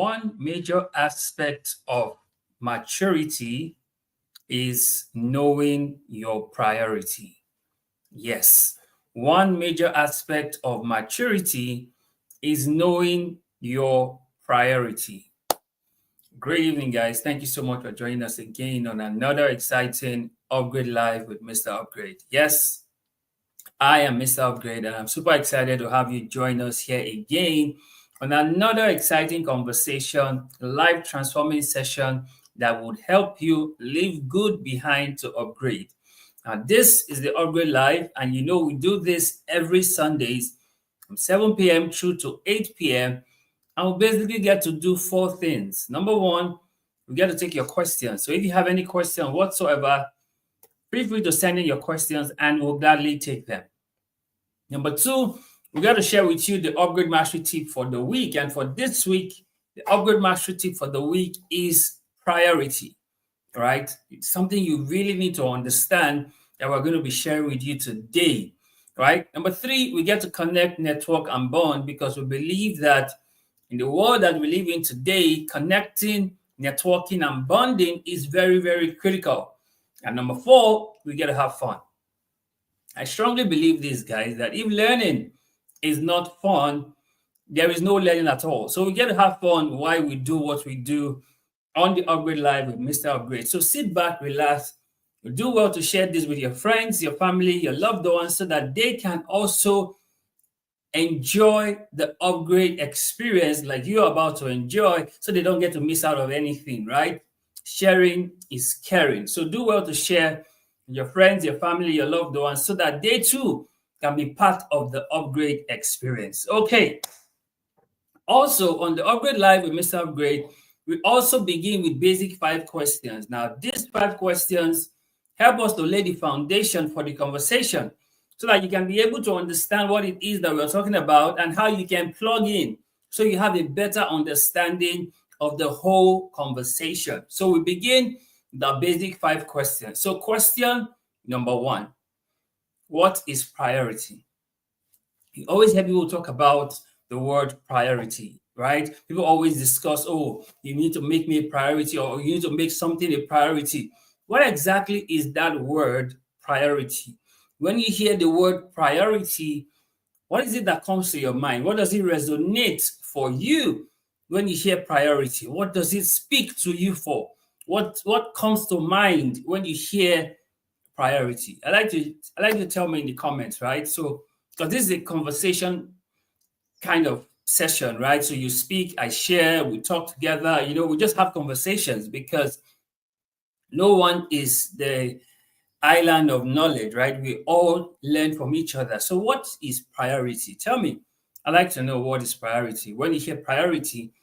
one major aspect of maturity is knowing your priority. Yes, one major aspect of maturity is knowing your priority. Great evening, guys. Thank you so much for joining us again on another exciting Upgrade Live with Mr. Upgrade. Yes, I am Mr. Upgrade, and I'm super excited to have you join us here again on another exciting conversation, life transforming session that would help you leave good behind to upgrade. Now, this is the Upgrade Live, and you know we do this every Sundays from 7 p.m. through to 8 p.m. And we basically get to do four things. Number one, we get to take your questions. So if you have any question whatsoever, feel free to send in your questions and we'll gladly take them. Number two, we got to share with you the Upgrade Mastery tip for the week. And for this week, the Upgrade Mastery tip for the week is priority, right? It's something you really need to understand that we're going to be sharing with you today, right? Number three, we get to connect, network, and bond because we believe that in the world that we live in today, connecting, networking, and bonding is very, very critical. And number four, we get to have fun. I strongly believe this, guys, that if learning is not fun, there is no learning at all. So we get to have fun while we do what we do on the Upgrade Live with Mr. Upgrade. So sit back, relax. You do well to share this with your friends, your family, your loved ones, so that they can also enjoy the upgrade experience like you're about to enjoy, so they don't get to miss out on anything, right? Sharing is caring. So do well to share with your friends, your family, your loved ones, so that they too can be part of the upgrade experience. Okay. Also, on the Upgrade Live with Mr. Upgrade, we also begin with basic 5 questions. Now, these 5 questions help us to lay the foundation for the conversation so that you can be able to understand what it is that we're talking about and how you can plug in so you have a better understanding of the whole conversation. So we begin the basic 5 questions. So question number 1, what is priority? You always hear people talk about the word priority, right? People always discuss, oh, you need to make me a priority or you need to make something a priority. What exactly is that word priority? When you hear the word priority, what is it that comes to your mind? What does it resonate for you when you hear priority? What does it speak to you for? What comes to mind when you hear priority? I like to tell me in the comments, right? So because this is a conversation kind of session, right? So you speak, I share, we talk together, we just have conversations because no one is the island of knowledge, right? We all learn from each other. So what is priority? Tell me. I'd like to know what is priority. When you hear priority,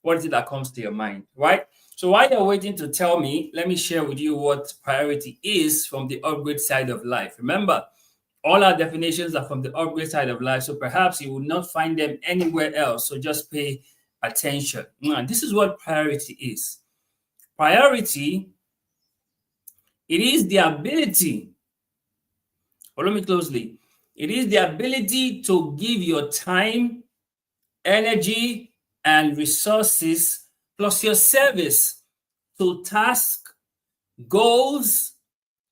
what is it that comes to your mind, right? So while you're waiting to tell me, let me share with you what priority is from the upgrade side of life. Remember, all our definitions are from the upgrade side of life, so perhaps you will not find them anywhere else. So just pay attention. Now, this is what priority is. Priority, it is the ability, follow me closely, it is the ability to give your time, energy, and resources, plus your service to tasks, goals,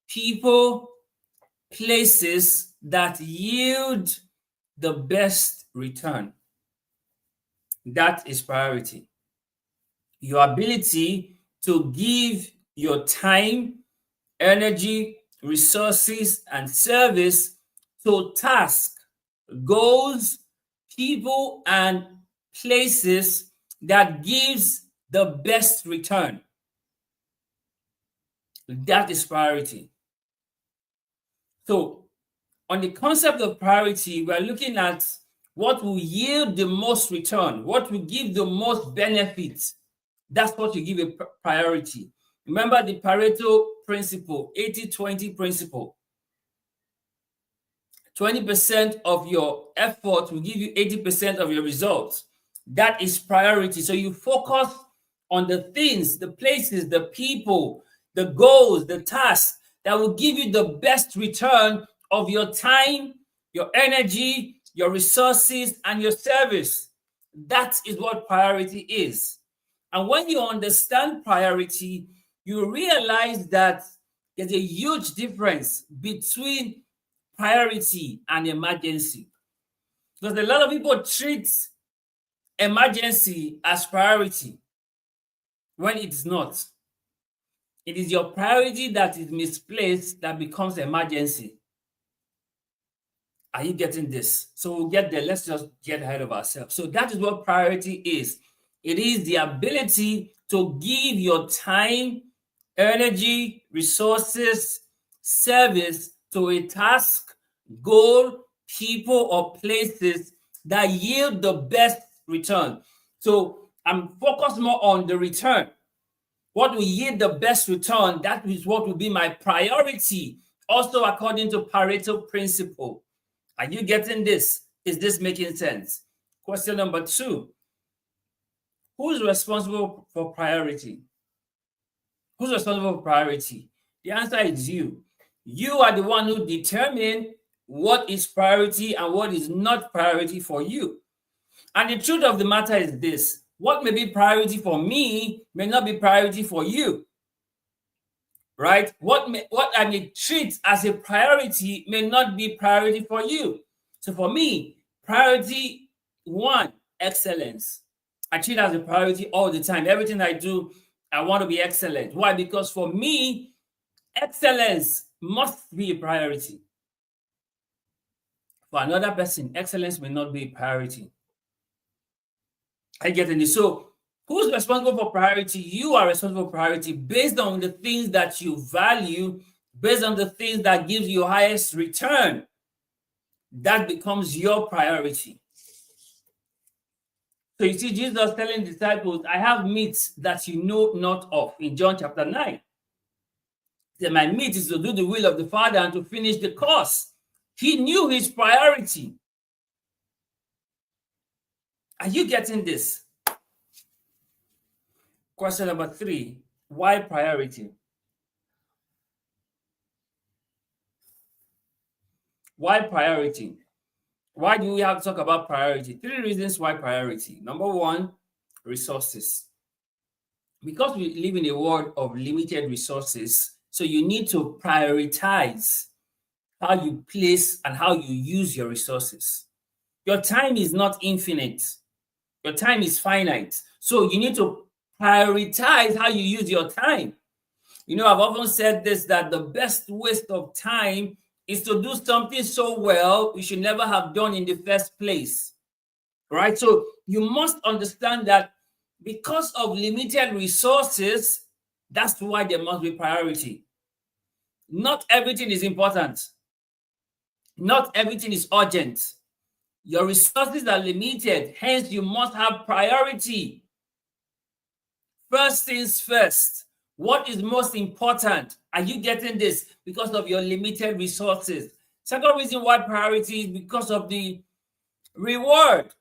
people, places that yield the best return. That is priority. Your ability to give your time, energy, resources, and service to tasks, goals, people, and places that gives the best return. That is priority. So, on the concept of priority, we're looking at what will yield the most return, what will give the most benefits. That's what you give a priority. Remember the Pareto principle, 80-20 principle. 20% of your effort will give you 80% of your results. That is priority. So you focus on the things, the places, the people, the goals, the tasks that will give you the best return of your time, your energy, your resources, and your service. That is what priority is. And when you understand priority, you realize that there's a huge difference between priority and emergency. Because a lot of people treat emergency as priority when it's not. It is your priority that is misplaced that becomes emergency. Are you getting this? So we'll get there. Let's just get ahead of ourselves. So that is what priority is. It is the ability to give your time, energy, resources, service to a task, goal, people, or places that yield the best return. So I'm focused more on the return. What will yield the best return, that is what will be my priority, also according to Pareto principle. Are you getting this? Is this making sense? Question number 2. Who's responsible for priority? Who's responsible for priority? The answer is you. You are the one who determines what is priority and what is not priority for you. And the truth of the matter is this: what may be priority for me may not be priority for you. Right? What I may treat as a priority may not be priority for you. So for me, priority 1, excellence. I treat it as a priority all the time. Everything I do, I want to be excellent. Why? Because for me, excellence must be a priority. For another person, excellence may not be a priority. I get it. So who's responsible for priority? You are responsible for priority based on the things that you value, based on the things that gives you highest return. That becomes your priority. So you see Jesus telling disciples, I have meat that you know not of, in John chapter 9. That my meat is to do the will of the Father and to finish the course. He knew his priority. Are you getting this? Question number 3, why priority? Why priority? Why do we have to talk about priority? 3 reasons why priority. Number 1, resources. Because we live in a world of limited resources, so you need to prioritize how you place and how you use your resources. Your time is not infinite. Your time is finite. So you need to prioritize how you use your time. You know, I've often said this, that the best waste of time is to do something so well we should never have done in the first place. Right? So you must understand that because of limited resources, that's why there must be priority. Not everything is important. Not everything is urgent. Your resources are limited, hence you must have priority. First things first. What is most important? Are you getting this? Because of your limited resources. Second reason why priority is because of the reward.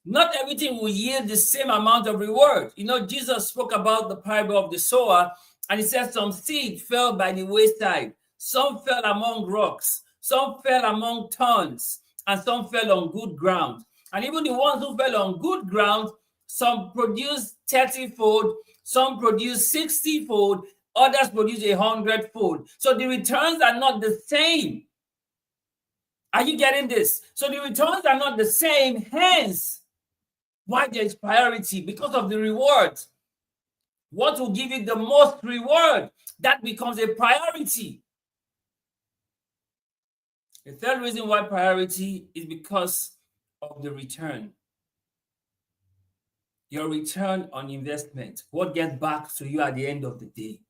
Not everything will yield the same amount of reward. You know, Jesus spoke about the parable of the sower, and he said some seed fell by the wayside. Some fell among rocks. Some fell among thorns, and some fell on good ground. And even the ones who fell on good ground, some produced 30-fold, some produced 60-fold, others produced 100-fold. So the returns are not the same. Are you getting this? So the returns are not the same, hence why there is priority, because of the reward. What will give you the most reward? That becomes a priority. The third reason why priority is because of the return. Your return on investment, what gets back to you at the end of the day.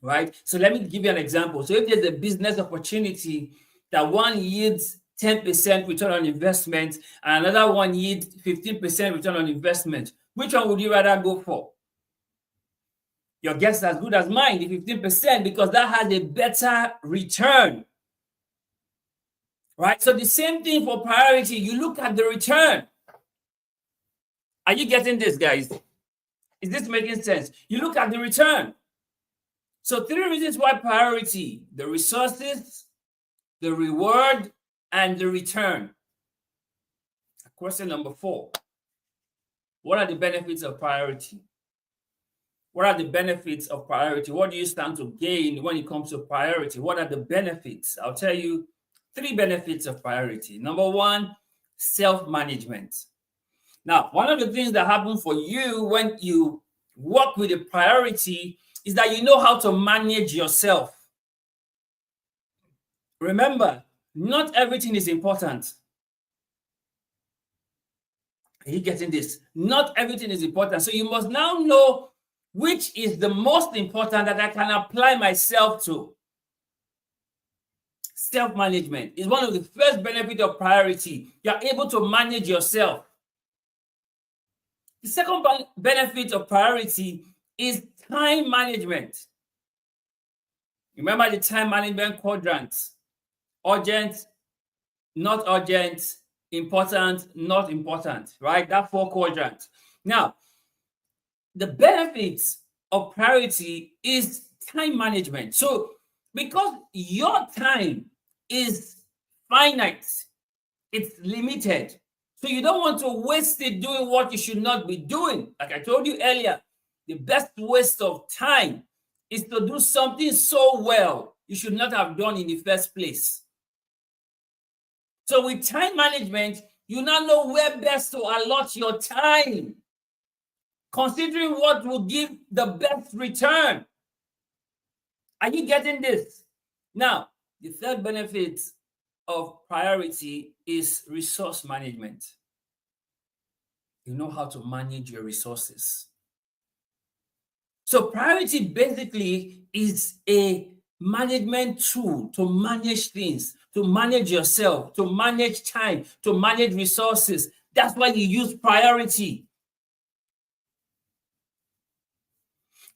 Right? So let me give you an example. So if there's a business opportunity that one yields 10% return on investment and another one yields 15% return on investment, which one would you rather go for? Your guess is as good as mine, the 15%, because that has a better return. Right? So the same thing for priority. You look at the return. Are you getting this, guys? Is this making sense? You look at the return. So 3 reasons why priority: the resources, the reward, and the return. Question number 4. What are the benefits of priority? What are the benefits of priority? What do you stand to gain when it comes to priority? What are the benefits? I'll tell you 3 benefits of priority. Number 1, self-management. Now, one of the things that happen for you when you work with a priority is that you know how to manage yourself. Remember, not everything is important. Are you getting this? Not everything is important. So you must now know which is the most important that I can apply myself to. Self-management is one of the first benefits of priority. You're able to manage yourself. The second benefit of priority is time management. Remember the time management quadrants: urgent, not urgent, important, not important, right? That 4 quadrants. Now, the benefits of priority is time management. So, because your time is finite, it's limited. So you don't want to waste it doing what you should not be doing. Like I told you earlier, the best waste of time is to do something so well you should not have done in the first place. So with time management, you now know where best to allot your time, considering what will give the best return. Are you getting this? Now, the third benefit of priority is resource management. You know how to manage your resources. So priority basically is a management tool to manage things, to manage yourself, to manage time, to manage resources. That's why you use priority.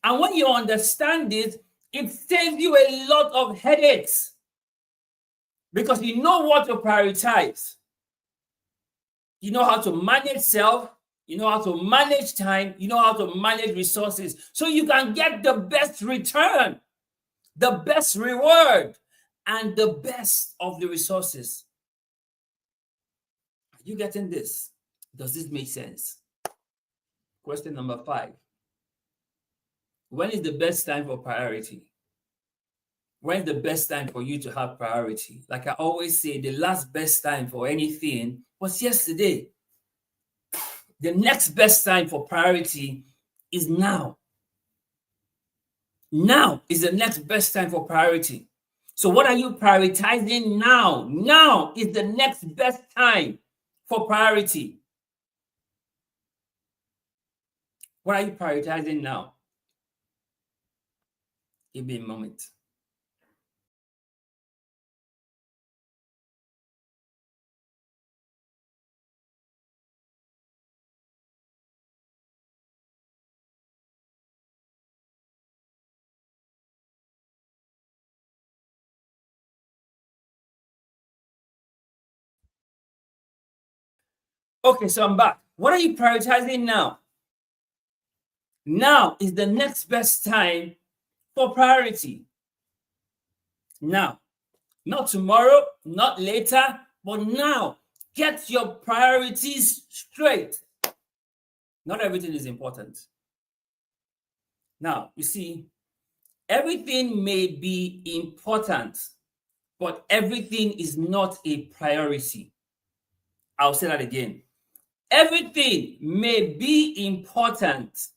And when you understand it, it saves you a lot of headaches because you know what to prioritize. You know how to manage self, you know how to manage time, you know how to manage resources, so you can get the best return, the best reward, and the best of the resources. Are you getting this? Does this make sense? Question number 5. When is the best time for priority? When is the best time for you to have priority? Like I always say, the last best time for anything was yesterday. The next best time for priority is now. Now is the next best time for priority. So what are you prioritizing now? Now is the next best time for priority. What are you prioritizing now? Give me a moment. Okay, so I'm back. What are you prioritizing now? Now is the next best time for priority. Now, not tomorrow, not later, but now. Get your priorities straight. Not everything is important. Now, you see, everything may be important, but everything is not a priority. I'll say that again. Everything may be important,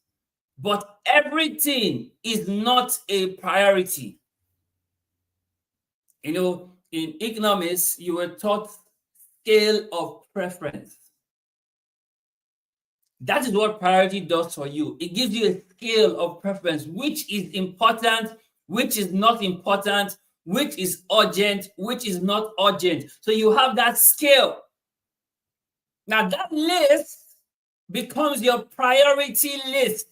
but everything is not a priority. You know, in economics, you were taught scale of preference. That is what priority does for you. It gives you a scale of preference, which is important, which is not important, which is urgent, which is not urgent. So you have that scale. Now that list becomes your priority list.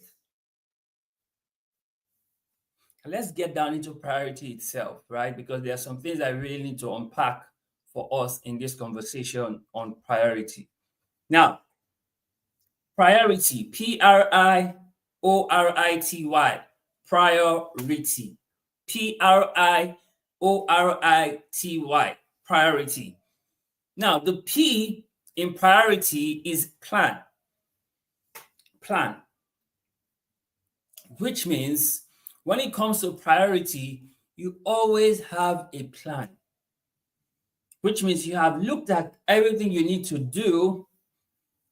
Let's get down into priority itself, right? Because there are some things I really need to unpack for us in this conversation on priority. Now, priority, Priority, priority, Priority, priority. Now, the P in priority is plan. plan, which means when it comes to priority, you always have a plan, which means you have looked at everything you need to do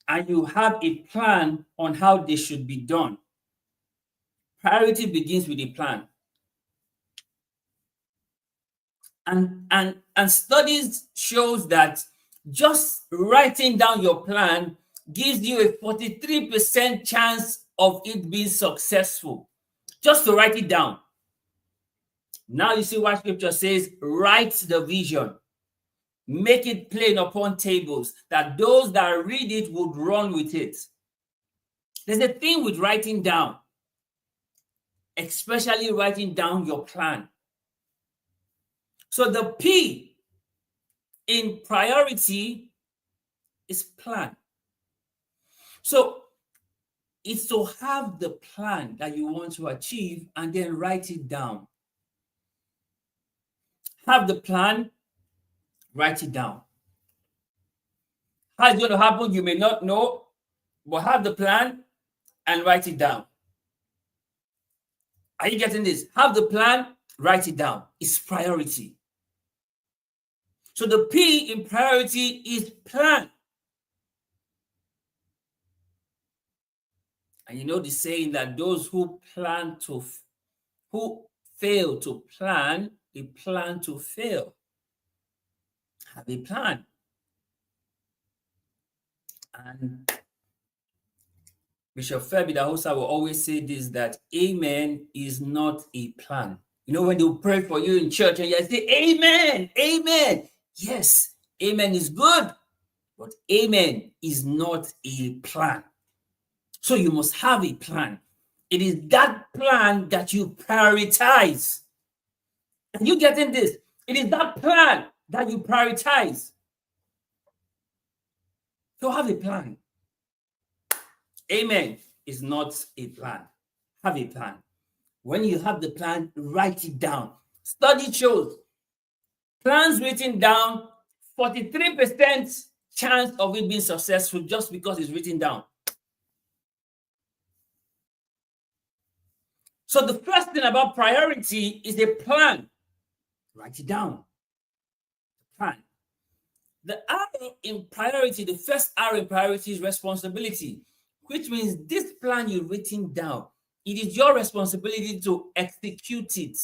and you have a plan on how they should be done. Priority begins with a plan. And studies shows that just writing down your plan gives you a 43% chance of it being successful. Just to write it down. Now you see what scripture says, write the vision. Make it plain upon tables, that those that read it would run with it. There's a thing with writing down, especially writing down your plan. So the P in priority is plan. So it's to have the plan that you want to achieve and then write it down. Have the plan, write it down. How it's going to happen, you may not know, but have the plan and write it down. Are you getting this? Have the plan, write it down. It's priority. So the P in priority is plan. And you know the saying that those who fail to plan, they plan to fail. Have a plan. And Bishop Fabi Dahosa will always say this, that amen is not a plan. You know, when they pray for you in church and you say, amen, amen. Yes, amen is good, but amen is not a plan. So you must have a plan. It is that plan that you prioritize. And you getting this? It is that plan that you prioritize. So have a plan. Amen is not a plan. Have a plan. When you have the plan, write it down. Study shows plans written down, 43% chance of it being successful just because it's written down. So the first thing about priority is a plan. Write it down. Plan. The R in priority, the first R in priority is responsibility, which means this plan you've written down, it is your responsibility to execute it.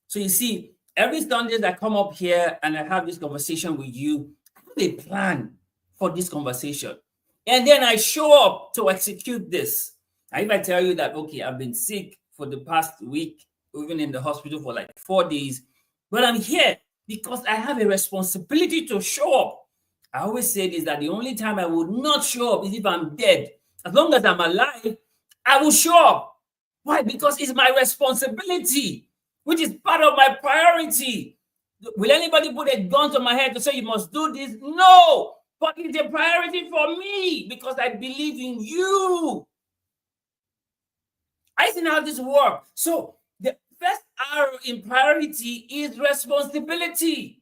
So you see, every Sunday that I come up here and I have this conversation with you, I have a plan for this conversation. And then I show up to execute this. And if I tell you that, okay, I've been sick for the past week, even in the hospital for like 4 days, but I'm here because I have a responsibility to show up. I always say this, that the only time I would not show up is if I'm dead. As long as I'm alive, I will show up. Why? Because it's my responsibility, which is part of my priority. Will anybody put a gun to my head to say you must do this? No, but it's a priority for me because I believe in you. I see how this works. So the first R in priority is responsibility.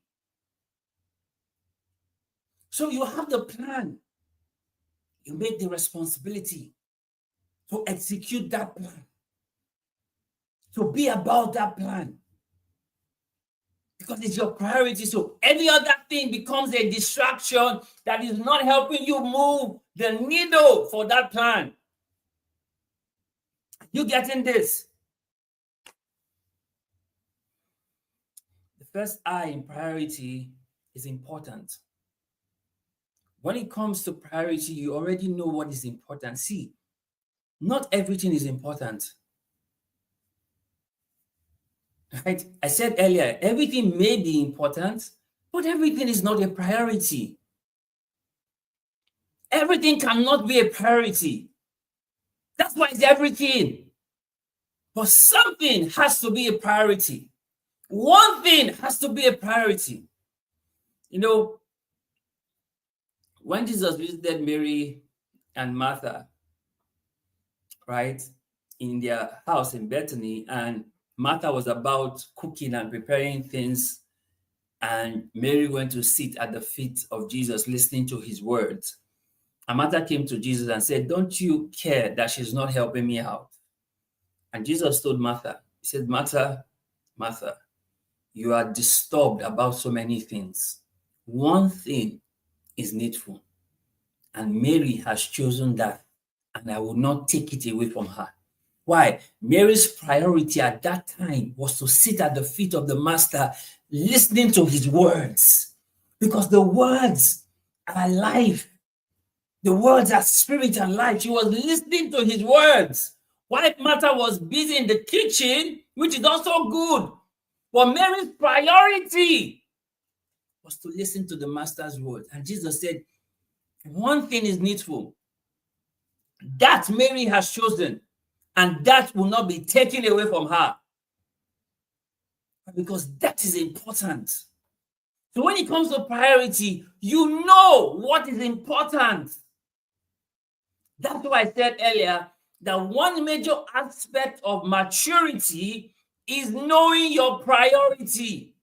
So you have the plan. You make the responsibility to execute that plan. To be about that plan. Because it's your priority. So any other thing becomes a distraction that is not helping you move the needle for that plan. You getting this? The first I in priority is important. When it comes to priority, you already know what is important. See, not everything is important. Right? I said earlier, everything may be important, but everything is not a priority. Everything cannot be a priority. That's why it's everything. But something has to be a priority. One thing has to be a priority. You know, when Jesus visited Mary and Martha, right, in their house in Bethany, and Martha was about cooking and preparing things, and Mary went to sit at the feet of Jesus, listening to his words. And Martha came to Jesus and said, don't you care that she's not helping me out? And Jesus told Martha, he said, Martha, Martha, you are disturbed about so many things. One thing is needful, and Mary has chosen that, and I will not take it away from her. Why? Mary's priority at that time was to sit at the feet of the Master, listening to his words, because the words are life. The words are spirit and life. She was listening to his words. While Martha was busy in the kitchen, which is also good, but Mary's priority was to listen to the Master's words. And Jesus said, one thing is needful. That Mary has chosen, and that will not be taken away from her. Because that is important. So when it comes to priority, you know what is important. That's why I said earlier that one major aspect of maturity is knowing your priority.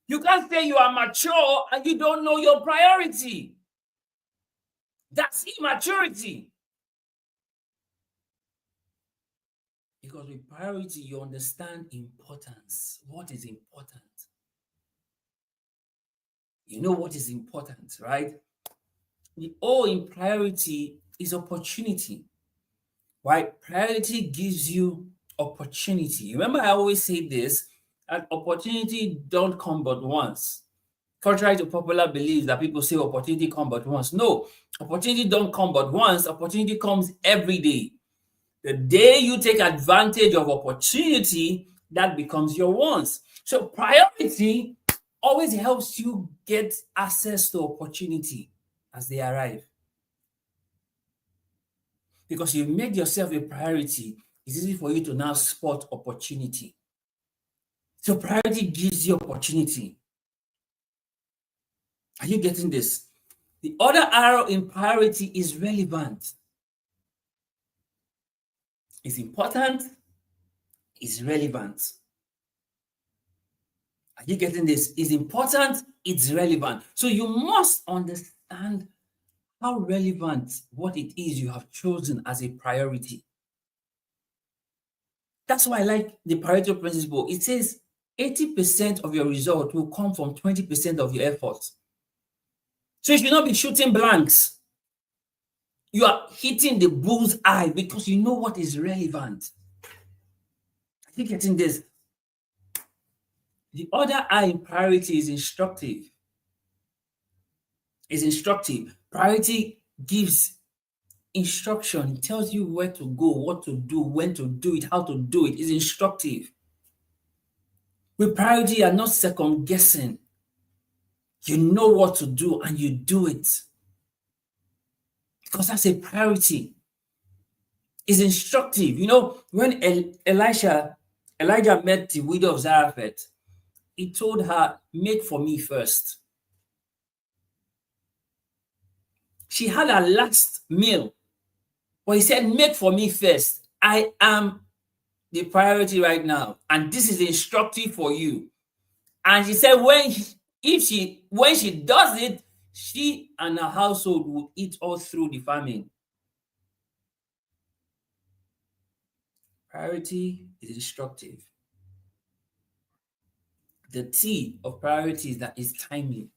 You can't say you are mature and you don't know your priority. That's immaturity. Because with priority, you understand importance. What is important? You know what is important, right? The O in priority is opportunity, right? Priority gives you opportunity. Remember, I always say this, that opportunity don't come but once. Contrary to popular beliefs that people say opportunity come but once. No, opportunity don't come but once. Opportunity comes every day. The day you take advantage of opportunity, that becomes your wants. So priority always helps you get access to opportunity as they arrive. Because you make yourself a priority, it's easy for you to now spot opportunity. So priority gives you opportunity. Are you getting this? The other arrow in priority is relevant. It's important, it's relevant. Are you getting this? It's important, it's relevant. So you must understand how relevant what it is you have chosen as a priority. That's why I like the Pareto principle. It says 80% of your result will come from 20% of your effort. So you should not be shooting blanks. You are hitting the bull's eye because you know what is relevant. Are you getting this? The other I in priority is instructive. It's instructive. Priority gives instruction. It tells you where to go, what to do, when to do it, how to do it. It's instructive. With priority, you are not second guessing. You know what to do and you do it. Because that's a priority. It's instructive. You know, when Elijah met the widow of Zarephath, he told her, make for me first. She had her last meal, but he said, make for me first. I am the priority right now, and this is instructive for you. And she said, when she does it, she and her household will eat all through the famine. Priority is instructive. The T of priority is that it's timely.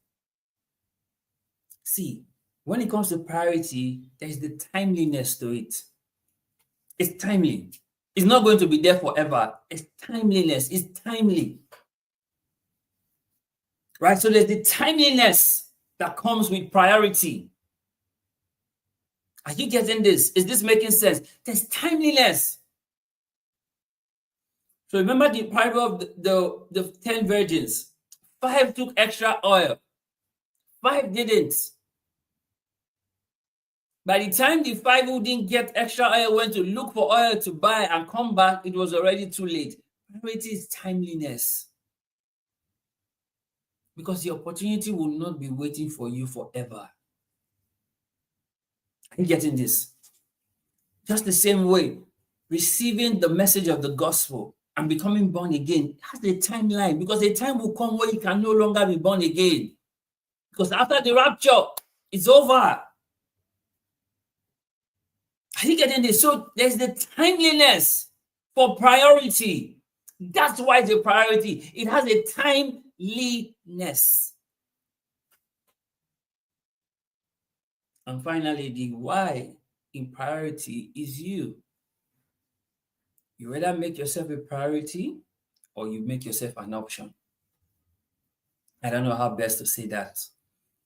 See, when it comes to priority, there's the timeliness to it. It's timely. It's not going to be there forever. It's timeliness. It's timely. Right? So there's the timeliness that comes with priority. Are you getting this? Is this making sense? There's timeliness. So remember the parable of the 10 virgins. 5 took extra oil. 5 didn't. By the time the 5 who didn't get extra oil went to look for oil to buy and come back, it was already too late. Priority is timeliness. Because the opportunity will not be waiting for you forever. Are you getting this? Just the same way, receiving the message of the gospel and becoming born again has a timeline, because a time will come where you can no longer be born again. Because after the rapture, it's over. Are you getting this? So there's the timeliness for priority. That's why it's a priority. It has a timeliness. And finally, the why in priority is you. You either make yourself a priority or you make yourself an option. I don't know how best to say that.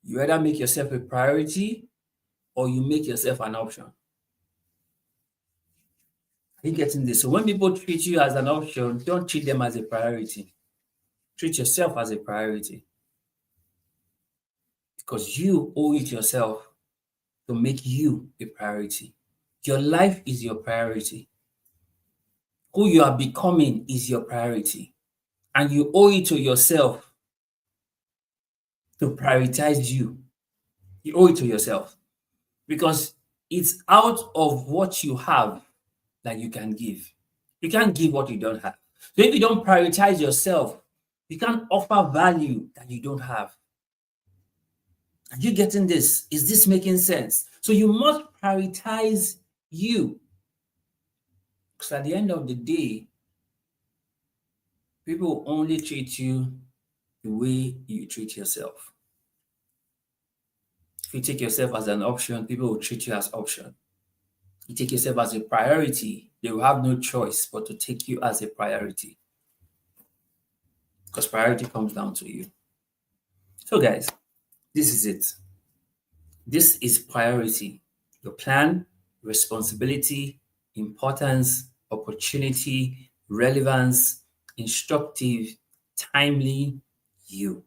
You either make yourself a priority or you make yourself an option. Are you getting this? So when people treat you as an option, don't treat them as a priority. Treat yourself as a priority. Because you owe it yourself to make you a priority. Your life is your priority. Who you are becoming is your priority. And you owe it to yourself to prioritize you. You owe it to yourself. Because it's out of what you have that you can give. You can't give what you don't have. So if you don't prioritize yourself, you can't offer value that you don't have. Are you getting this? Is this making sense? So you must prioritize you. Because at the end of the day, people will only treat you the way you treat yourself. If you take yourself as an option, people will treat you as option. You take yourself as a priority, they will have no choice but to take you as a priority. Because priority comes down to you. So guys, this is it. This is priority. Your plan, responsibility, importance, opportunity, relevance, instructive, timely, you.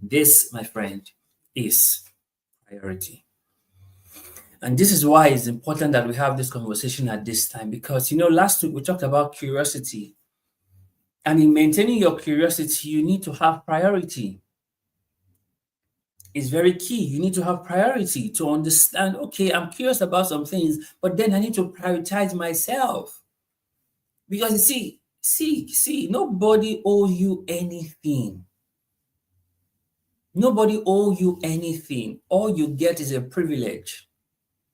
This, my friend, is priority. And this is why it's important that we have this conversation at this time, because last week we talked about curiosity. And in maintaining your curiosity, you need to have priority. It's very key. You need to have priority to understand, okay, I'm curious about some things, but then I need to prioritize myself. Because you see, nobody owes you anything. Nobody owes you anything. All you get is a privilege.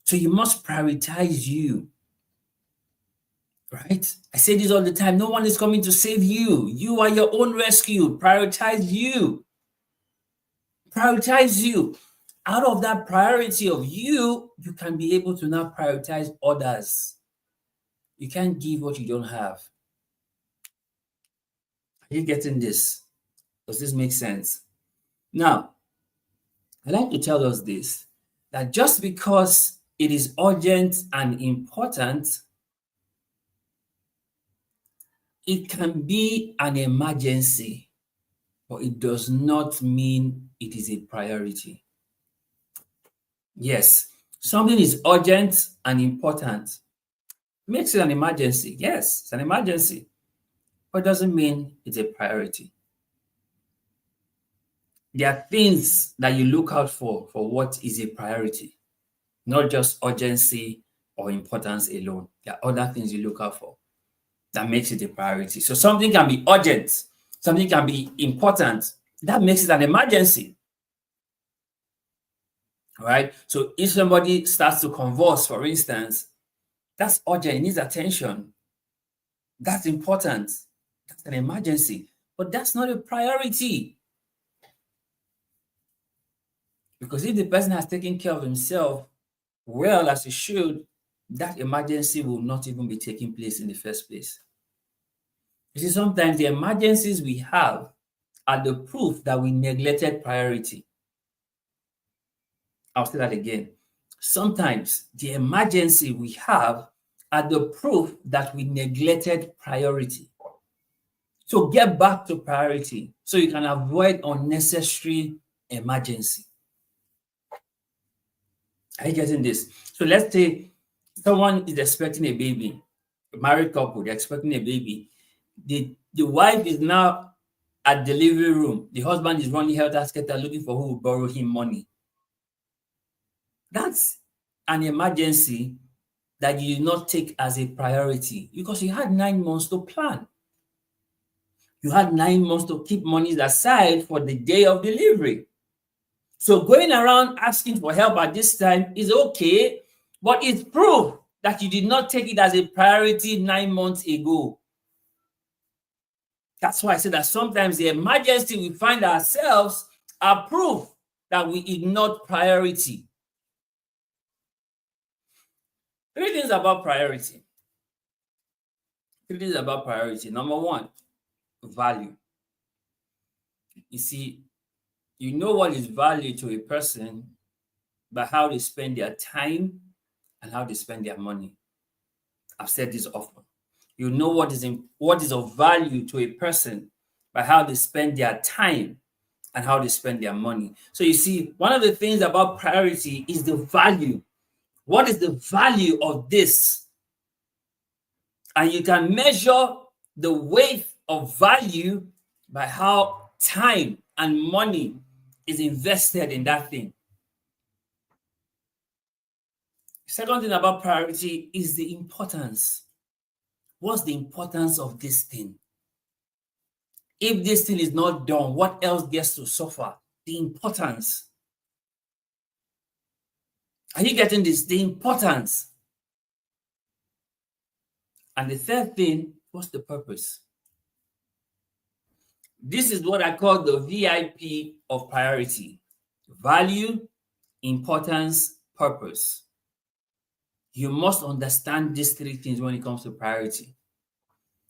So you must prioritize you. Right? I say this all the time. No one is coming to save you. You are your own rescue. Prioritize you. Prioritize you. Out of that priority of you, you can be able to now prioritize others. You can't give what you don't have. Are you getting this? Does this make sense? Now, I'd like to tell us this, that just because it is urgent and important, it can be an emergency, but it does not mean it is a priority. Yes, something is urgent and important. Makes it an emergency. Yes, it's an emergency, but it doesn't mean it's a priority. There are things that you look out for what is a priority, not just urgency or importance alone. There are other things you look out for that makes it a priority. So something can be urgent, something can be important. That makes it an emergency. All right. So if somebody starts to convulse, for instance, that's urgent, it needs attention. That's important. That's an emergency. But that's not a priority. Because if the person has taken care of himself well as he should, that emergency will not even be taking place in the first place. You see, sometimes the emergencies we have are the proof that we neglected priority. I'll say that again. Sometimes the emergency we have are the proof that we neglected priority. So get back to priority so you can avoid unnecessary emergency. Are you getting this? So let's say someone is expecting a baby, a married couple, they're expecting a baby. The wife is now at the delivery room. The husband is running helter-skelter looking for who will borrow him money. That's an emergency that you did not take as a priority because you had 9 months to plan. You had 9 months to keep money aside for the day of delivery. So going around asking for help at this time is okay, but it's proof that you did not take it as a priority 9 months ago. That's why I said that sometimes the emergency we find ourselves are proof that we ignored priority. 3 things about priority. 3 things about priority. Number 1, value. You see, you know what is value to a person by how they spend their time and how they spend their money. I've said this often. You know what is of value to a person by how they spend their time and how they spend their money. So you see, one of the things about priority is the value. What is the value of this? And you can measure the weight of value by how time and money is invested in that thing. Second thing about priority is the importance. What's the importance of this thing? If this thing is not done, what else gets to suffer? The importance. Are you getting this? The importance. And the third thing, what's the purpose? This is what I call the VIP of priority. Value, importance, purpose. You must understand these 3 things when it comes to priority.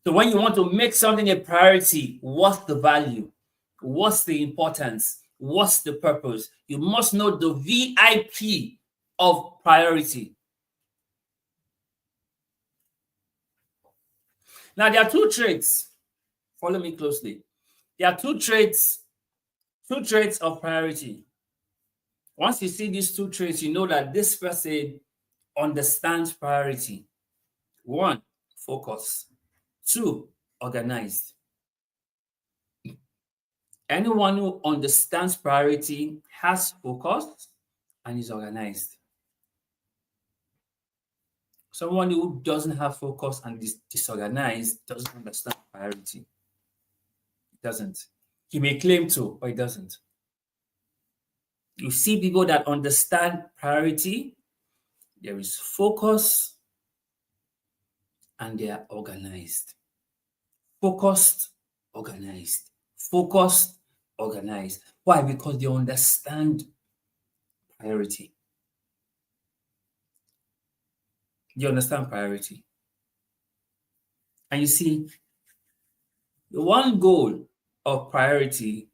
So when you want to make something a priority, what's the value? What's the importance? What's the purpose? You must know the VIP of priority. Now, there are 2 traits. Follow me closely. There are 2 traits of priority. Once you see these 2 traits, you know that this person understands priority. 1, focus. 2, organized. Anyone who understands priority has focus and is organized. Someone who doesn't have focus and is disorganized doesn't understand priority. It doesn't. He may claim to, but it doesn't. You see people that understand priority, there is focus, and they are organized. Focused, organized. Focused, organized. Why? Because they understand priority. You understand priority. And you see, the one goal of priority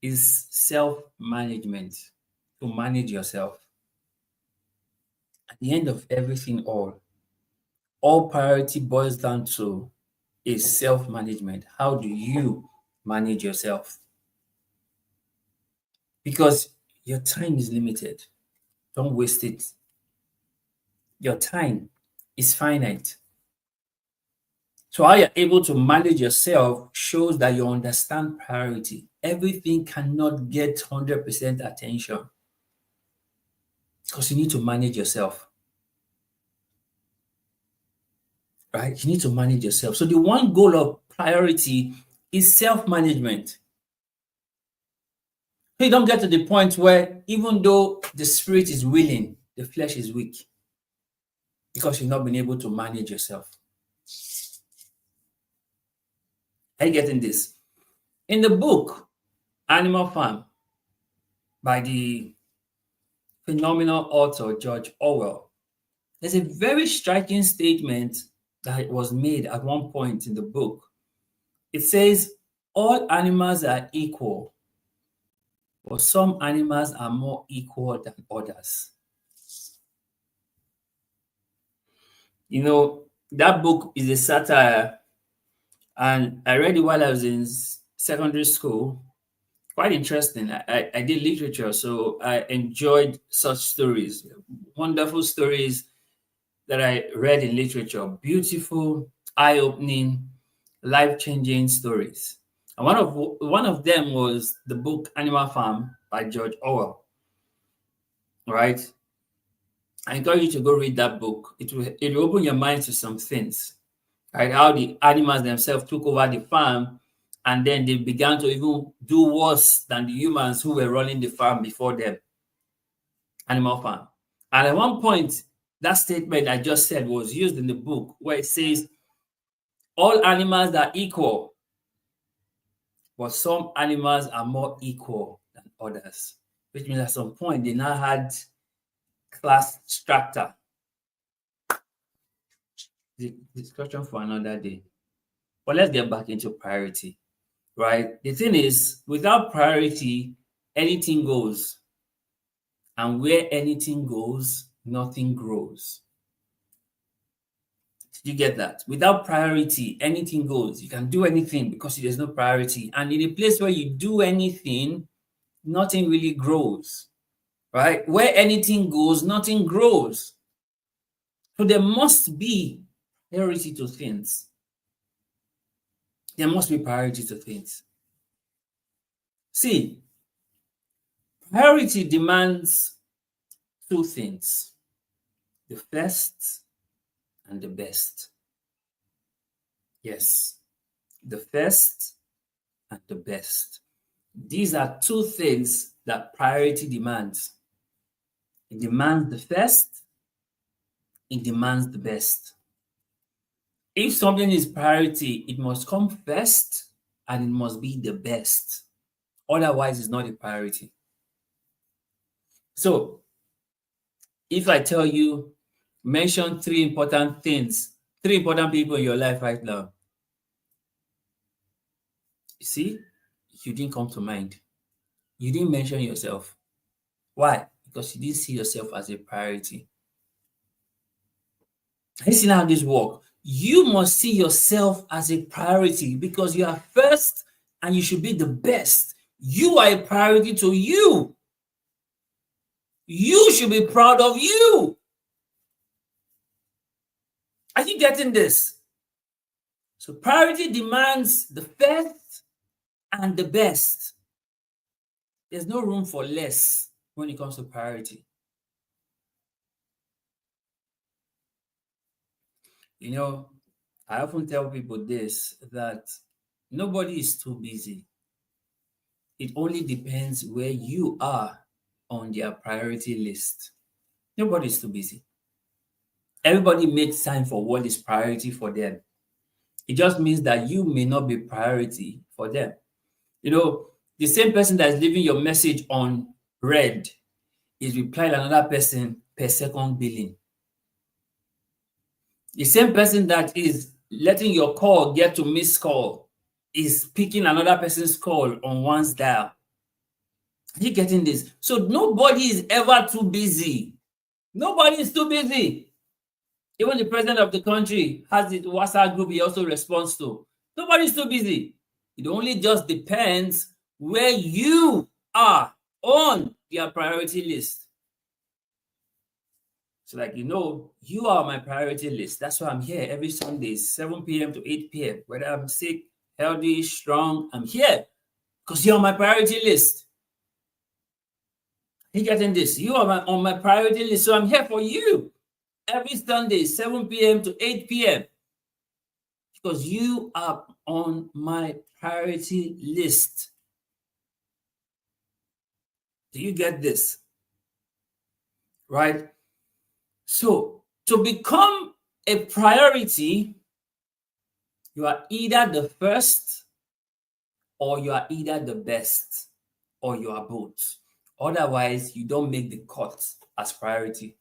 is self-management, to manage yourself. At the end of everything all priority boils down to is self-management. How do you manage yourself? Because your time is limited. Don't waste it. Your time is finite. So how you're able to manage yourself shows that you understand priority. Everything cannot get 100% attention because you need to manage yourself. Right? You need to manage yourself. So the one goal of priority is self-management. So you don't get to the point where even though the spirit is willing, the flesh is weak because you've not been able to manage yourself. Are you getting this? In the book, Animal Farm, by the phenomenal author George Orwell, there's a very striking statement that was made at one point in the book. It says, all animals are equal, but some animals are more equal than others. You know, that book is a satire, and I read it while I was in secondary school. Quite interesting. I did literature, so I enjoyed such stories, wonderful stories that I read in literature, beautiful, eye-opening, life-changing stories. And one of them was the book Animal Farm by George Orwell. Right? I encourage you to go read that book. It will open your mind to some things. Right? How the animals themselves took over the farm, and then they began to even do worse than the humans who were running the farm before them. Animal Farm. And at one point, That statement I just said was used in the book where it says all animals are equal, but some animals are more equal than others, which means at some point they now had class strata. The discussion for another day. But let's get back into priority, right? The thing is, without priority, anything goes. And where anything goes, nothing grows. Did you get that? Without priority, anything goes. You can do anything because there's no priority. And in a place where you do anything, nothing really grows, right? Where anything goes, nothing grows. So there must be priority to things. There must be priority to things. See, priority demands two things: the first and the best. Yes, the first and the best. These are two things that priority demands. It demands the first, it demands the best. If something is priority, it must come first and it must be the best. Otherwise, it's not a priority. So, if I tell you, mention three important things, three important people in your life right now, you see, you didn't come to mind. You didn't mention yourself. Why? Because you didn't see yourself as a priority. You see how this works. You must see yourself as a priority because you are first and you should be the best. You are a priority to you. You should be proud of you. Are you getting this? So priority demands the first and the best. There's no room for less when it comes to priority. You know, I often tell people this, that nobody is too busy. It only depends where you are on their priority list. Nobody is too busy. Everybody makes time for what is priority for them. It just means that you may not be priority for them. You know, the same person that is leaving your message on read is replying another person per second billing. The same person that is letting your call get to missed call is picking another person's call on one's dial. Are you getting this? So nobody is ever too busy. Nobody is too busy. Even the president of the country has the WhatsApp group he also responds to. Nobody is too busy. It only just depends where you are on their priority list. So, like, you are my priority list. That's why I'm here every Sunday, 7 p.m. to 8 p.m. Whether I'm sick, healthy, strong, I'm here because you're on my priority list. You getting this? You are on my priority list, so I'm here for you every Sunday, 7 p.m. to 8 p.m. because you are on my priority list. Do you get this? Right? So, to become a priority, you are either the first or you are either the best or you are both. Otherwise, you don't make the cut as priority.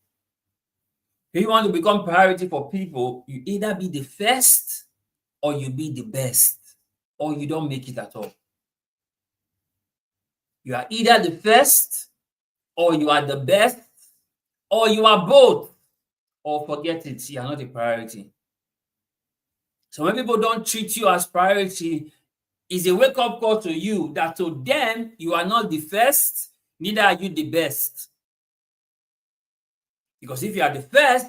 If you want to become priority for people, you either be the first or you be the best, or you don't make it at all. You are either the first or you are the best, or you are both, or forget it, you are not a priority. So when people don't treat you as priority, it's a wake-up call to you that to them, you are not the first, neither are you the best. Because if you are the first,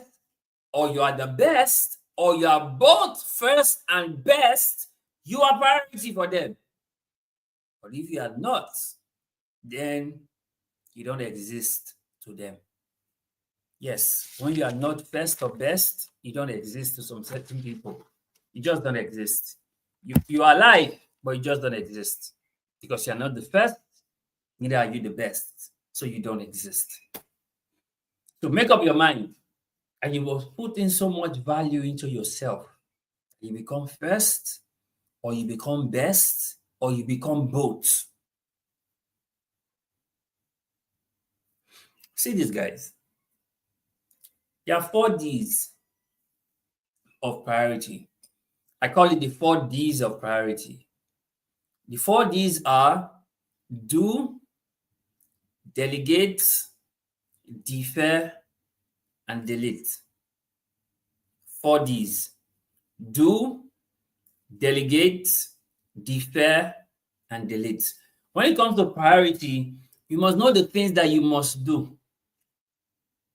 or you are the best, or you are both first and best, you are priority for them. But if you are not, then you don't exist to them. Yes, when you are not first or best, you don't exist to some certain people. You just don't exist. You are alive, but you just don't exist. Because you are not the first, neither are you the best. So you don't exist. So make up your mind. and you must put in so much value into yourself. You become first, or you become best, or you become both. See this, guys. There are 4 Ds of priority. I call it the 4 Ds of priority. The 4 Ds are do, delegate, defer, and delete. 4 Ds. Do, delegate, defer, and delete. When it comes to priority, you must know the things that you must do.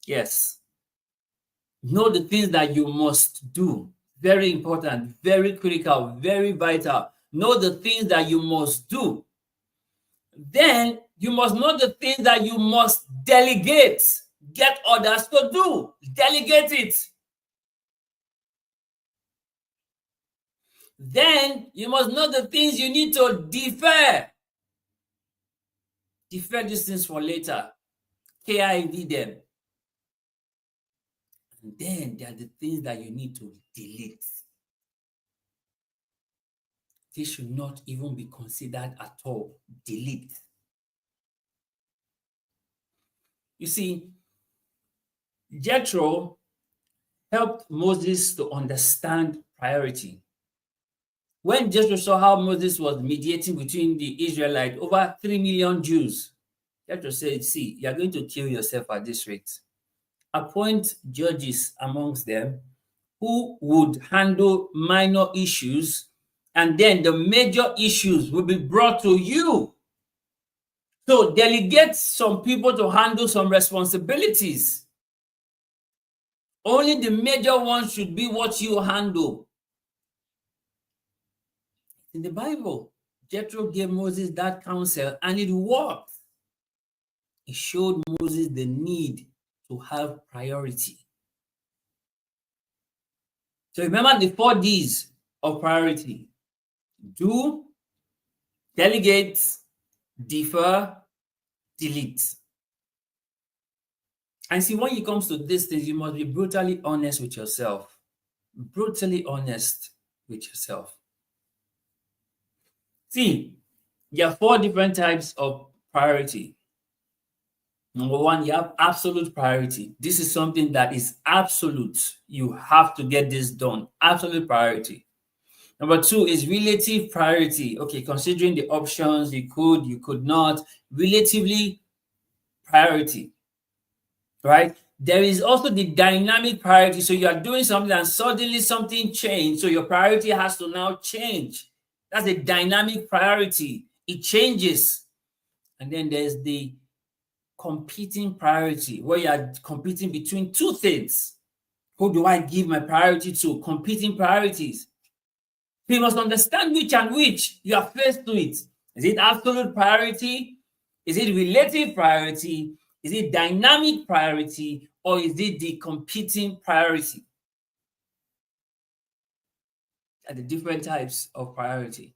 Yes. Know the things that you must do. Very important, very critical, very vital. Know the things that you must do. Then you must know the things that you must delegate. Get others to do. Delegate it. Then you must know the things you need to defer. Defer these things for later. KIV them. And then there are the things that you need to delete. They should not even be considered at all. Delete. You see, Jethro helped Moses to understand priority. When Jethro saw how Moses was mediating between the Israelites, over 3 million Jews, Jethro said, see, you are going to kill yourself at this rate. Appoint judges amongst them who would handle minor issues, and then the major issues will be brought to you. So delegate some people to handle some responsibilities. Only the major ones should be what you handle. In the Bible, Jethro gave Moses that counsel and it worked. It showed Moses the need to have priority. So remember the 4 Ds of priority. Do, delegate, defer, delete. And see, when it comes to these things, you must be brutally honest with yourself. Brutally honest with yourself. See, there are 4 different types of priority. Number 1, you have absolute priority. This is something that is absolute. You have to get this done. Absolute priority. Number 2 is relative priority. Okay, considering the options, you could not. Relatively priority, right? There is also the dynamic priority. So you are doing something and suddenly something changed. So your priority has to now change. That's a dynamic priority. It changes. And then there's the competing priority, where you are competing between 2 things. Who do I give my priority to? Competing priorities. You must understand which and which you are faced with. Is it absolute priority? Is it relative priority? Is it dynamic priority? Or is it the competing priority? Are the different types of priority.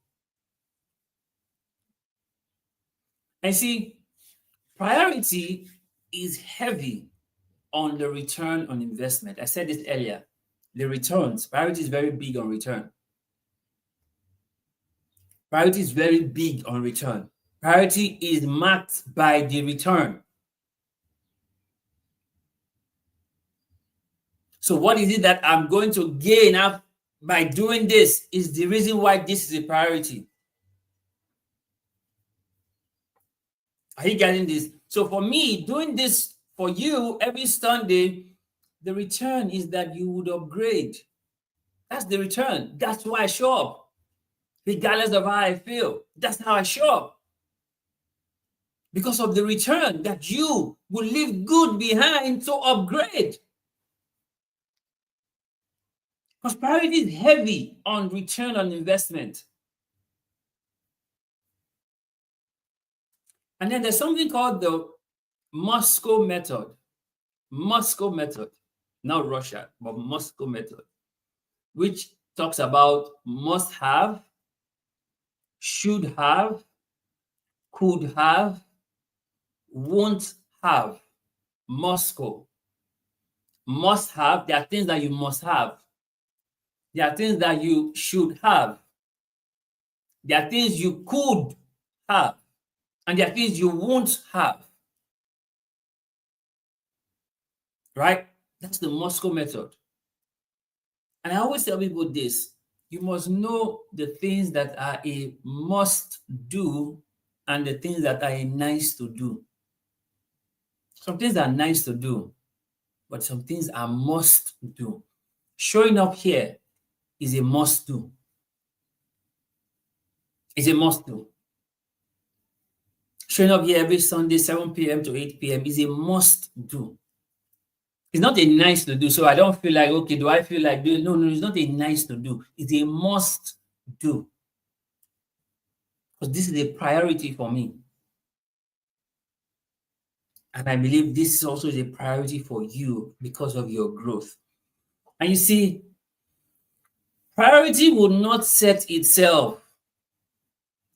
And see, priority is heavy on the return on investment. I said this earlier. The returns, priority is very big on return. Priority is very big on return. Priority is marked by the return. So what is it that I'm going to gain up by doing this is the reason why this is a priority. Are you getting this? So for me, doing this for you every Sunday, the return is that you would upgrade. That's the return. That's why I show up. Regardless of how I feel, that's how I show up. Because of the return that you will leave good behind to upgrade. Because priority is heavy on return on investment. And then there's something called the Moscow method. Moscow method, not Russia, but Moscow method, which talks about must have, should have, could have, won't have. Moscow. must have, there are things that you must have. There are things that you should have. There are things you could have. And there are things you won't have. Right? That's the Moscow method. And I always tell people this: you must know the things that are a must do and the things that are a nice to do. Some things are nice to do, but some things are must do. Showing up here is a must do. It's a must do. Showing up here every Sunday, 7 p.m. to 8 p.m. is a must do. It's not a nice to do. So I don't feel like, okay, do I feel like doing? No, it's not a nice to do. It's a must do. Because this is a priority for me. And I believe this is also a priority for you because of your growth. And you see, priority will not set itself.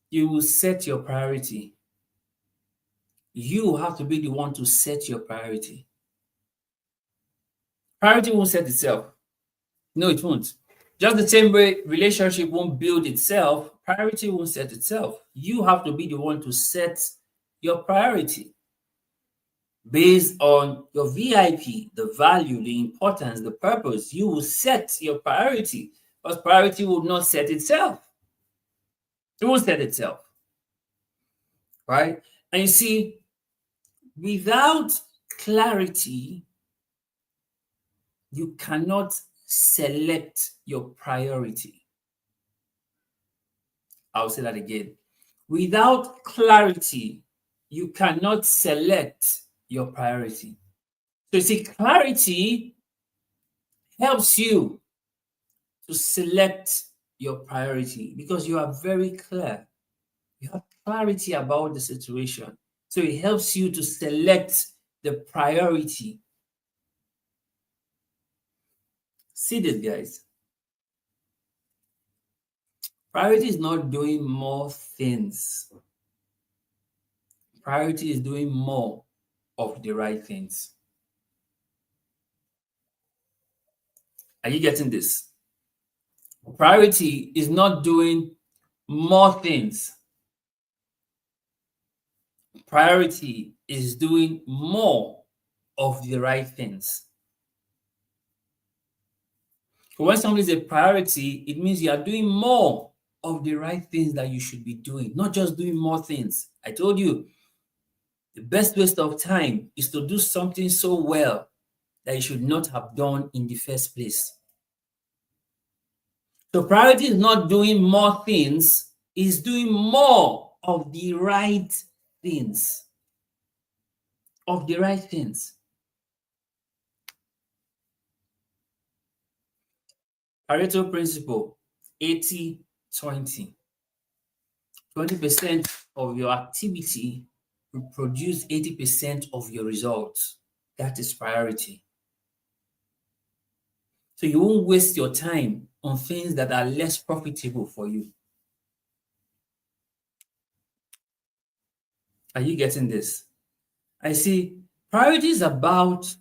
You will set your priority. You have to be the one to set your priority. Priority won't set itself. No, it won't. Just the same way relationship won't build itself, priority won't set itself. You have to be the one to set your priority based on your VIP, the value, the importance, the purpose. You will set your priority, but priority will not set itself. It won't set itself, right? And you see, without clarity, you cannot select your priority. I'll say that again. Without clarity, you cannot select your priority. So you see, clarity helps you to select your priority because you are very clear. You have clarity about the situation. So it helps you to select the priority. See this, guys. Priority is not doing more things. Priority is doing more of the right things. Are you getting this? Priority is not doing more things. Priority is doing more of the right things. So when something is a priority, it means you are doing more of the right things that you should be doing, not just doing more things. I told you, the best waste of time is to do something so well that you should not have done in the first place. So priority is not doing more things, it's doing more of the right things. Of the right things. Pareto principle, 80-20. 20% of your activity will produce 80% of your results. That is priority. So you won't waste your time on things that are less profitable for you. Are you getting this? I see priority is about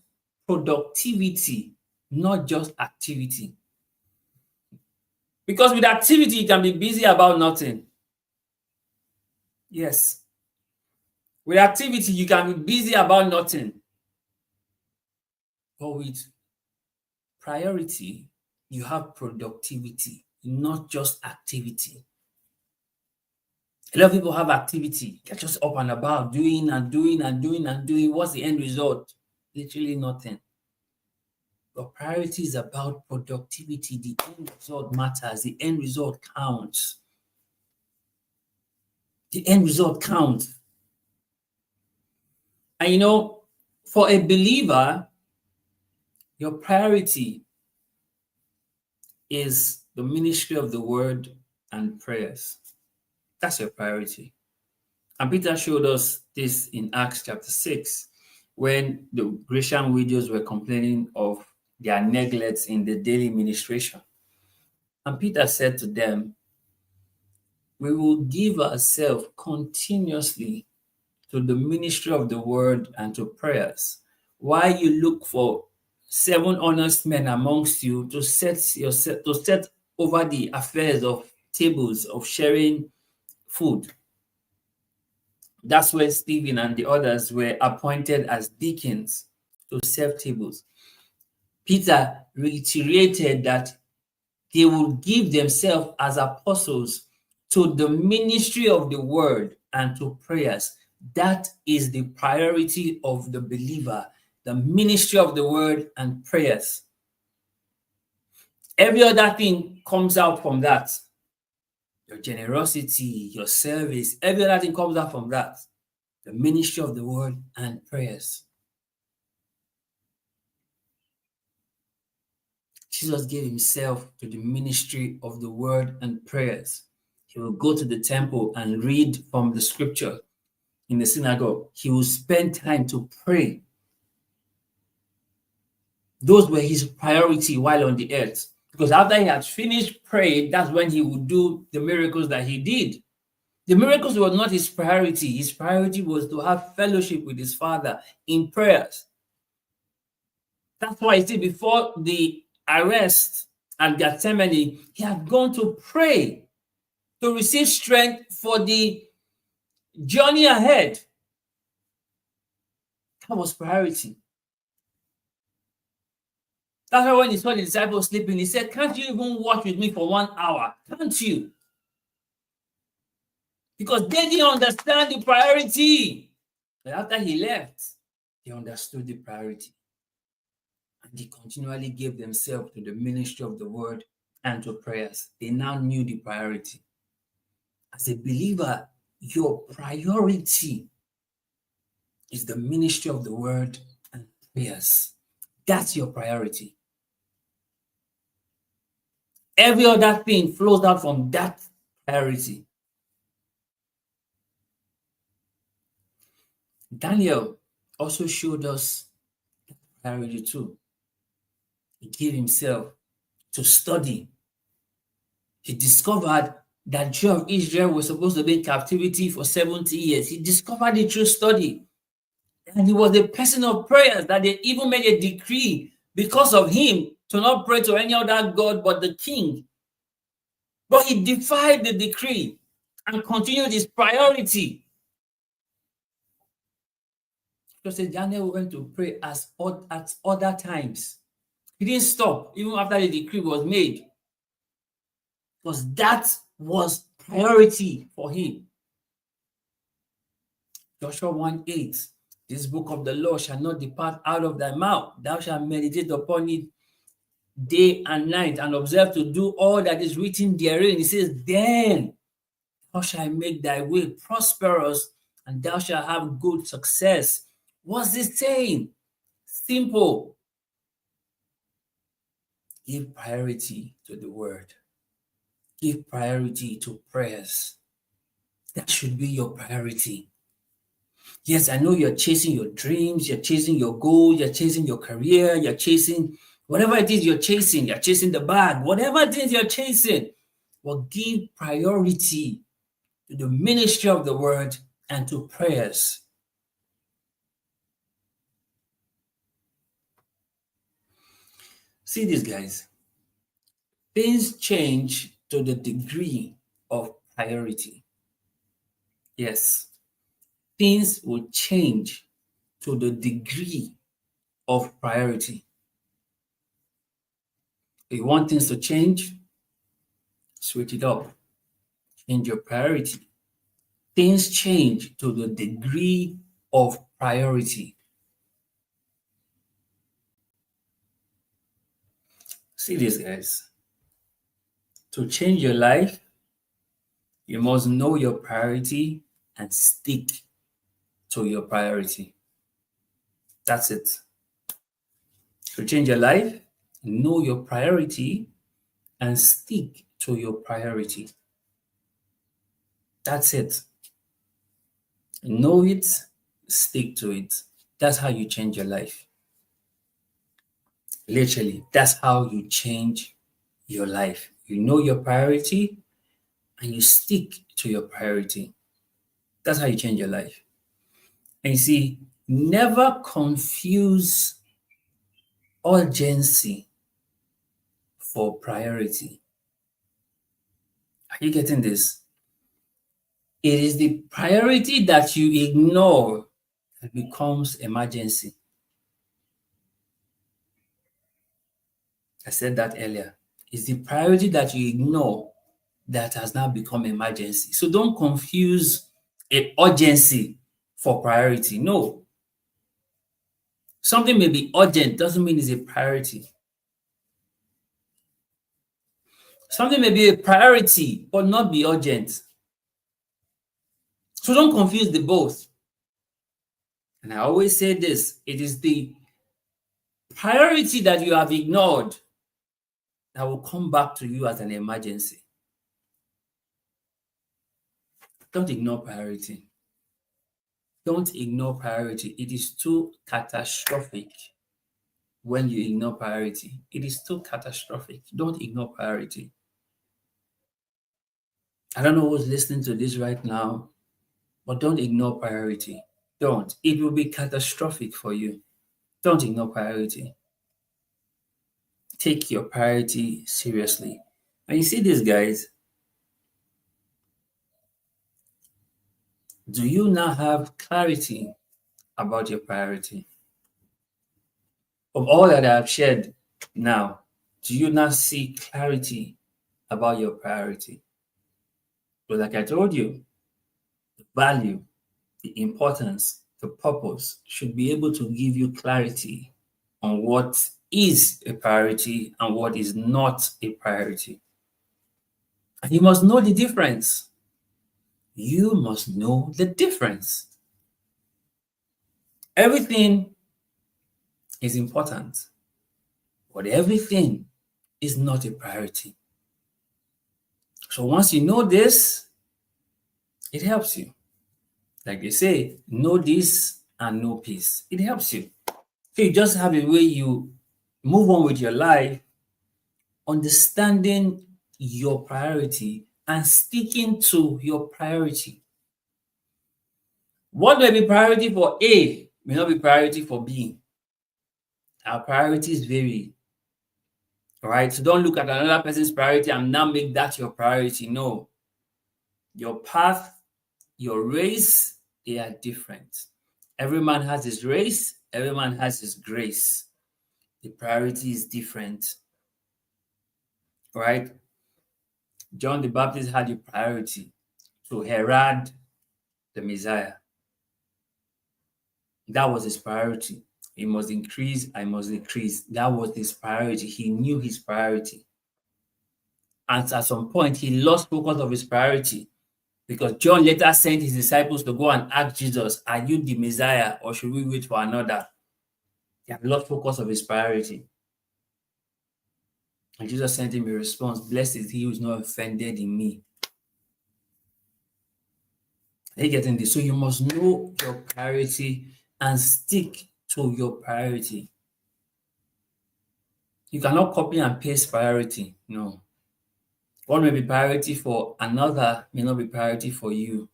productivity, not just activity. Because with activity, you can be busy about nothing. Yes. With activity, you can be busy about nothing. But with priority, you have productivity, not just activity. A lot of people have activity. They're just up and about, doing and doing and doing and doing. What's the end result? Literally nothing. But priority is about productivity. The end result matters. The end result counts. The end result counts. And you know, for a believer, your priority is the ministry of the word and prayers. That's your priority. And Peter showed us this in Acts chapter 6, when the Grecian widows were complaining of their neglects in the daily ministration. And Peter said to them, we will give ourselves continuously to the ministry of the word and to prayers, while you look for 7 honest men amongst you to set over the affairs of tables, of sharing food. That's where Stephen and the others were appointed as deacons to serve tables. Peter reiterated that they would give themselves as apostles to the ministry of the word and to prayers. That is the priority of the believer, the ministry of the word and prayers. Every other thing comes out from that. Your generosity, your service, every other thing comes out from that. The ministry of the word and prayers. Jesus gave himself to the ministry of the word and prayers. He will go to the temple and read from the scripture in the synagogue. He will spend time to pray. Those were his priority while on the earth. Because after he had finished praying, that's when he would do the miracles that he did. The miracles were not his priority. His priority was to have fellowship with his Father in prayers. That's why you see, before the arrest at Gethsemane, he had gone to pray to receive strength for the journey ahead. That was priority. That's why when he saw the disciples sleeping, he said, "Can't you even watch with me for 1 hour? Can't you?" Because they didn't understand the priority. But after he left, they understood the priority. And they continually gave themselves to the ministry of the word and to prayers. They now knew the priority. As a believer, your priority is the ministry of the word and prayers. That's your priority. Every other thing flows out from that priority. Daniel also showed us priority too. He gave himself to study. He discovered that Jew of Israel was supposed to be in captivity for 70 years. He discovered it through study. And he was a person of prayers that they even made a decree because of him to not pray to any other god but the king. But he defied the decree and continued his priority. Just as Daniel went to pray at other times. He didn't stop even after the decree was made. Because that was priority for him. Joshua 1:8. This book of the law shall not depart out of thy mouth. Thou shalt meditate upon it day and night, and observe to do all that is written therein. He says, then thou shalt make thy way prosperous, and thou shalt have good success. What's this saying? Simple. Give priority to the word. Give priority to prayers. That should be your priority. Yes, I know you're chasing your dreams, you're chasing your goals, you're chasing your career, you're chasing whatever it is you're chasing the bag, whatever it is you're chasing. Well, give priority to the ministry of the word and to prayers. See this, guys. Things change to the degree of priority. Yes, things will change to the degree of priority. If you want things to change, switch it up. Change your priority. Things change to the degree of priority. See this, guys. To change your life, you must know your priority and stick to your priority. That's it. To change your life, know your priority and stick to your priority. That's it. Know it, stick to it. That's how you change your life. Literally, that's how you change your life. You know your priority and you stick to your priority. That's how you change your life. And you see, never confuse urgency for priority. Are you getting this? It is the priority that you ignore that becomes emergency. I said that earlier. It's the priority that you ignore that has now become emergency. So don't confuse a urgency for priority. No. Something may be urgent, doesn't mean it's a priority. Something may be a priority, but not be urgent. So don't confuse the both. And I always say this, it is the priority that you have ignored that will come back to you as an emergency. Don't ignore priority. Don't ignore priority. It is too catastrophic when you ignore priority. It is too catastrophic. Don't ignore priority. I don't know who's listening to this right now, but don't ignore priority. Don't. It will be catastrophic for you. Don't ignore priority. Take your priority seriously. And you see this, guys, do you now have clarity about your priority? Of all that I have shared now, do you now see clarity about your priority? But like I told you, the value, the importance, the purpose should be able to give you clarity on what is a priority and what is not a priority. And you must know the difference. You must know the difference. Everything is important, but everything is not a priority. So once you know this, it helps you. Like they say, know this and know peace. It helps you. So you just have a way you move on with your life, understanding your priority and sticking to your priority. What may be priority for A may not be priority for B. Our priorities vary. All right. So don't look at another person's priority and now make that your priority. No. Your path, your race, they are different. Every man has his race, every man has his grace. The priority is different. Right? John the Baptist had a priority to herald the Messiah. That was his priority. He must increase, I must decrease. That was his priority. He knew his priority. And at some point, he lost focus of his priority because John later sent his disciples to go and ask Jesus, are you the Messiah or should we wait for another? He had lost focus of his priority. And Jesus sent him a response, blessed is he who is not offended in me. Are you getting this? So you must know your priority and stick to your priority. You cannot copy and paste priority. No. What may be priority for another may not be priority for you.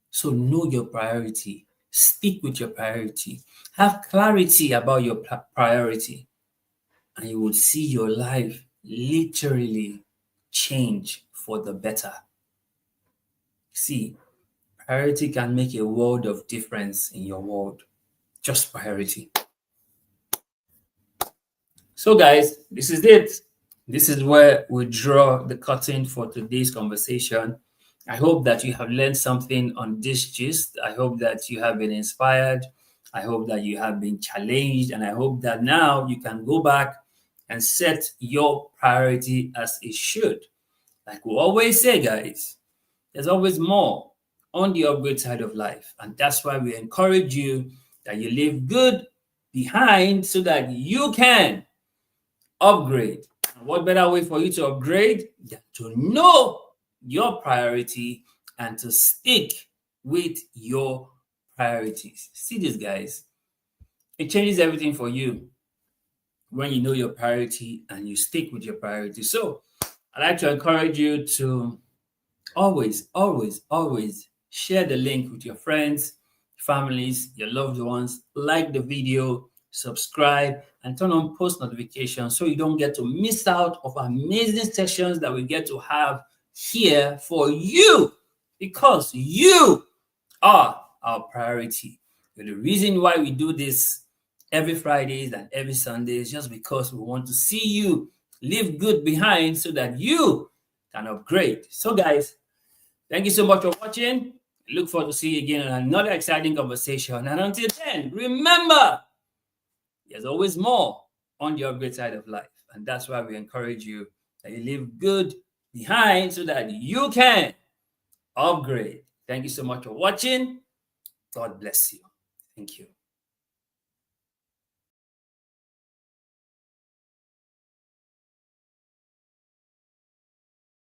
So know your priority. Stick with your priority. Have clarity about your priority. And you will see your life literally change for the better. See, priority can make a world of difference in your world. Just priority. So guys, this is it. This is where we draw the curtain for today's conversation. I hope that you have learned something on this gist. I hope that you have been inspired. I hope that you have been challenged. And I hope that now you can go back and set your priority as it should. Like we always say, guys, there's always more on the upgrade side of life. And that's why we encourage you that you leave good behind so that you can upgrade. And what better way for you to upgrade than to know your priority and to stick with your priorities? See this, guys. It changes everything for you when you know your priority and you stick with your priority. So I'd like to encourage you to always, always, always share the link with your friends, families, your loved ones. Like the video, subscribe, and turn on post notifications so you don't get to miss out of amazing sessions that we get to have here for you, because you are our priority. And the reason why we do this every Fridays and every Sunday is just because we want to see you leave good behind so that you can upgrade. So guys, thank you so much for watching. Look forward to see you again on another exciting conversation. And until then, remember, there's always more on the upgrade side of life. And that's why we encourage you that you leave good behind so that you can upgrade. Thank you so much for watching. God bless you. Thank you.